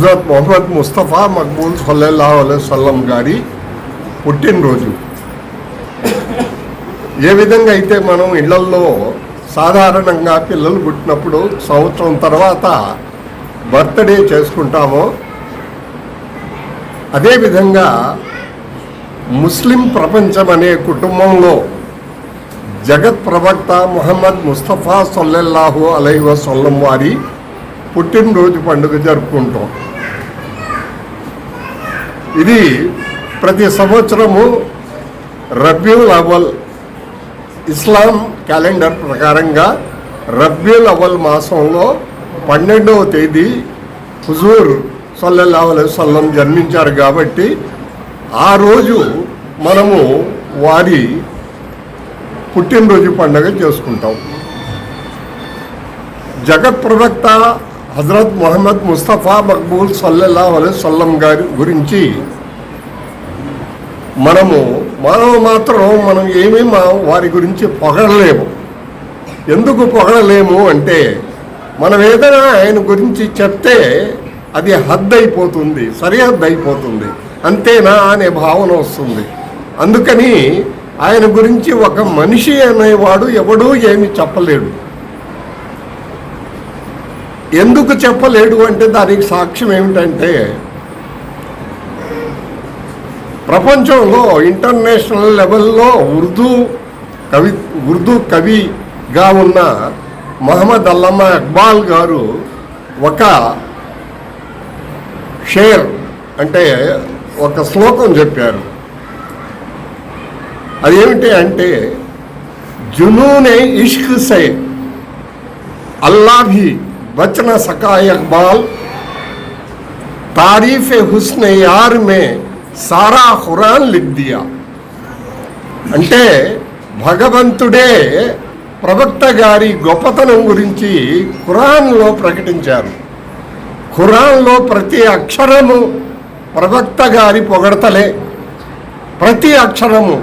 హజరత్ మొహమ్మద్ ముస్తఫా మక్బూల్ సల్లల్లాహు అలైహి వసల్లం గారి పుట్టినరోజు. ఏ విధంగా అయితే మనం ఇళ్లల్లో సాధారణంగా పిల్లలు పుట్టినప్పుడు సంవత్సరం తర్వాత బర్త్డే చేసుకుంటామో, అదేవిధంగా ముస్లిం ప్రపంచం అనే కుటుంబంలో జగత్ ప్రవక్త ముహమ్మద్ ముస్తఫా సల్లల్లాహు అలైహి వసల్లం వారి పుట్టినరోజు పండుగ జరుపుకుంటాం. ఇది ప్రతి సంవత్సరము రబీఉల్ అవల్, ఇస్లాం క్యాలెండర్ ప్రకారంగా రబీఉల్ అవల్ మాసంలో 12వ తేదీ హుజూర్ సల్లల్లాహు అలైహి వసల్లం జన్మించారు. కాబట్టి ఆ రోజు మనము వారి పుట్టినరోజు పండుగ చేసుకుంటాం. జగత్ ప్రవక్త హజరత్ మొహమ్మద్ ముస్తఫా మక్బూల్ సల్లల్లాహు అలైహి వసల్లం గారి గురించి మనం ఏమీ వారి గురించి పొగడలేము. ఎందుకు పొగడలేము అంటే, మనం ఏదైనా ఆయన గురించి చెప్తే అది హద్దు అయిపోతుంది, సరిహద్దు అయిపోతుంది, అంతేనా అనే భావన వస్తుంది. అందుకని ఆయన గురించి ఒక మనిషి అనేవాడు ఎవడూ ఏమి చెప్పలేడు. ఎందుకు చెప్పలేడు అంటే దానికి సాక్ష్యం ఏమిటంటే, ప్రపంచంలో ఇంటర్నేషనల్ లెవెల్లో ఉర్దూ కవిగా ఉన్న మహమ్మద్ అల్లామా ఇక్బాల్ గారు ఒక షేర్ అంటే ఒక శ్లోకం చెప్పారు. అదేమిటి అంటే, జునూనే ఇష్క్ సే అల్లా భీ బచన సకా ఇక్బాల్, తారీఫే హుస్నే యార్ మే సారా ఖురాన్ లిఖ్ దియా. అంటే భగవంతుడే ప్రవక్త గారి గొప్పతనం గురించి ఖురాన్లో ప్రకటించారు. ఖురాన్లో ప్రతి అక్షరము ప్రవక్త గారి పొగడతలే, ప్రతి అక్షరము.